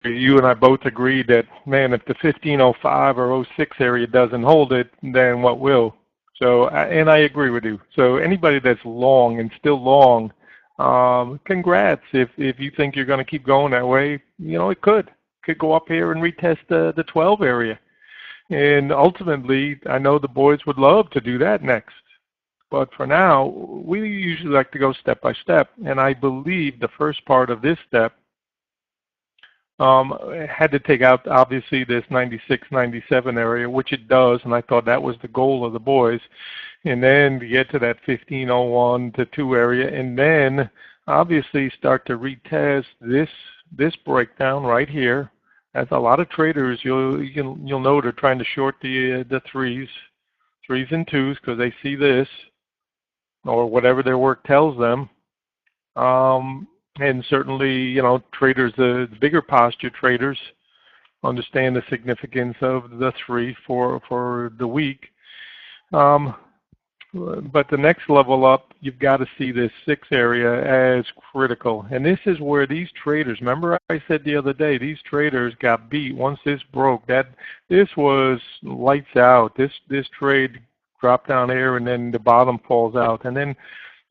you and I both agree that, man, if the 1505 or '06 area doesn't hold it, then what will? So, and I agree with you. So anybody that's long and still long, congrats. If you think you're going to keep going that way, you know, it could go up here and retest the 12 area. And ultimately, I know the boys would love to do that next. But for now, we usually like to go step by step. And I believe the first part of this step had to take out, obviously, this 96, 97 area, which it does. And I thought that was the goal of the boys. And then to get to that 1501 to 2 area. And then, obviously, start to retest this breakdown right here. As a lot of traders, you'll know they're trying to short the threes and twos because they see this or whatever their work tells them. And certainly, you know, traders, the bigger posture traders, understand the significance of the 3 for the week. But the next level up, you've got to see this 6 area as critical. And this is where these traders, remember I said the other day, these traders got beat once this broke. This was lights out. This trade dropped down here and then the bottom falls out. And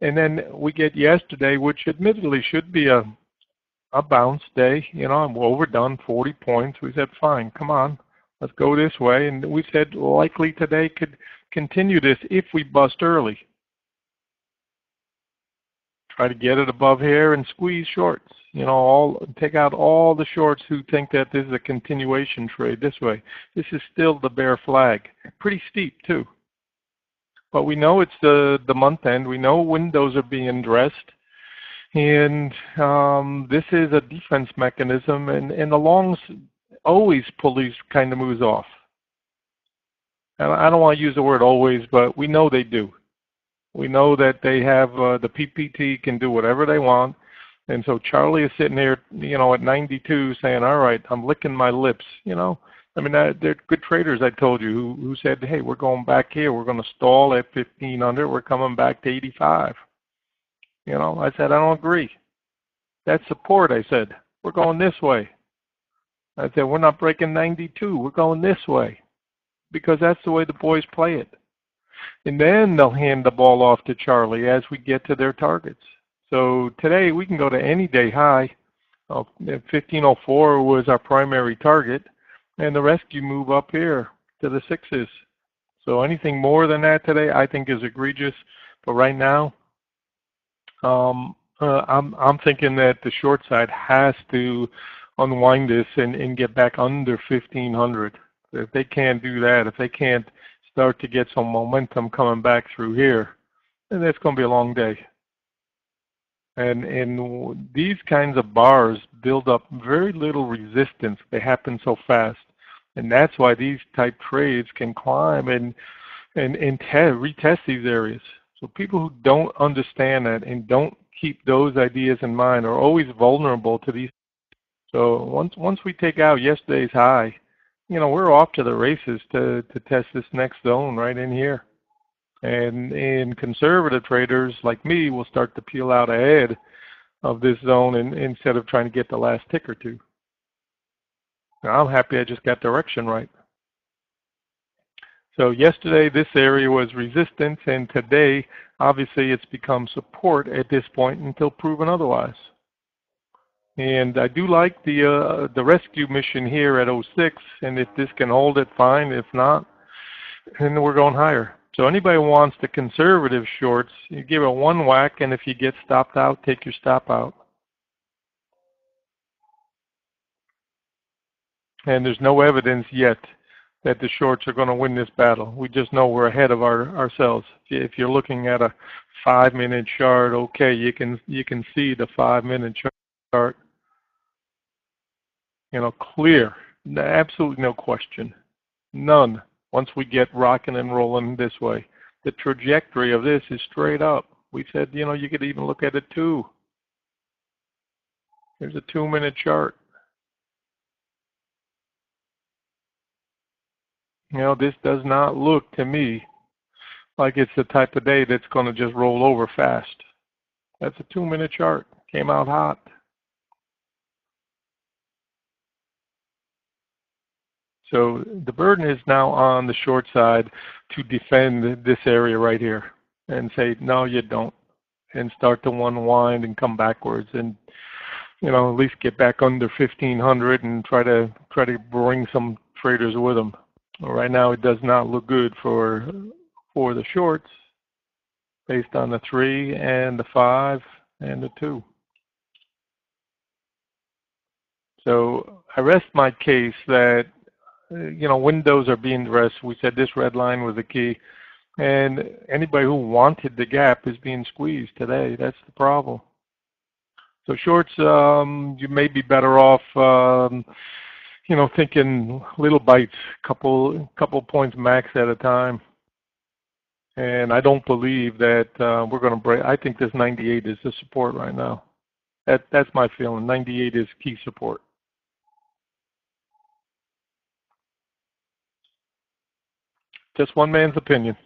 then we get yesterday, which admittedly should be a bounce day. You know, I'm overdone 40 points. We said, fine, come on, let's go this way. And we said likely today could continue this if we bust early. Try to get it above here and squeeze shorts. You know, take out all the shorts who think that this is a continuation trade this way. This is still the bear flag. Pretty steep too. But we know it's the month end. We know windows are being dressed. And this is a defense mechanism. And the longs always pull these kind of moves off. And I don't want to use the word always, but we know they do. We know that they have the PPT can do whatever they want. And so Charlie is sitting there, you know, at 92 saying, all right, I'm licking my lips, you know. I mean, they're good traders, I told you, who said, hey, we're going back here. We're going to stall at 1,500. We're coming back to 85. You know, I said, I don't agree. That's support, I said. We're going this way. I said, we're not breaking 92. We're going this way. Because that's the way the boys play it. And then they'll hand the ball off to Charlie as we get to their targets. So today we can go to any day high. 1504 was our primary target. And the rescue move up here to the 6s. So anything more than that today I think is egregious. But right now, I'm thinking that the short side has to unwind this and get back under 1,500. If they can't do that, if they can't start to get some momentum coming back through here, then it's going to be a long day. And these kinds of bars build up very little resistance. They happen so fast. And that's why these type trades can climb and retest these areas. So people who don't understand that and don't keep those ideas in mind are always vulnerable to these. So once we take out yesterday's high, you know, we're off to the races to test this next zone right in here. And conservative traders like me will start to peel out ahead of this zone instead of trying to get the last tick or two. Now, I'm happy I just got direction right. So yesterday this area was resistance, and today obviously it's become support at this point until proven otherwise. And I do like the rescue mission here at 06, and if this can hold it, fine. If not, then we're going higher. So anybody who wants the conservative shorts, you give it one whack, and if you get stopped out, take your stop out. And there's no evidence yet that the shorts are going to win this battle. We just know we're ahead of ourselves. If you're looking at a 5-minute chart, okay, you can see the 5-minute chart. You know, clear, absolutely no question, none. Once we get rocking and rolling this way, the trajectory of this is straight up. We said, you know, you could even look at it too. Here's a 2-minute chart. You know, this does not look to me like it's the type of day that's going to just roll over fast. That's a 2-minute chart. Came out hot. So the burden is now on the short side to defend this area right here and say, no, you don't, and start to unwind and come backwards and, you know, at least get back under 1500 and try to bring some traders with them. Right now, it does not look good for the shorts based on the 3 and the 5 and the 2. So I rest my case that, you know, windows are being dressed. We said this red line was the key. And anybody who wanted the gap is being squeezed today. That's the problem. So shorts, you may be better off, you know, thinking little bites, couple points max at a time. And I don't believe that we're going to break. I think this 98 is the support right now. That's my feeling. 98 is key support. Just one man's opinion.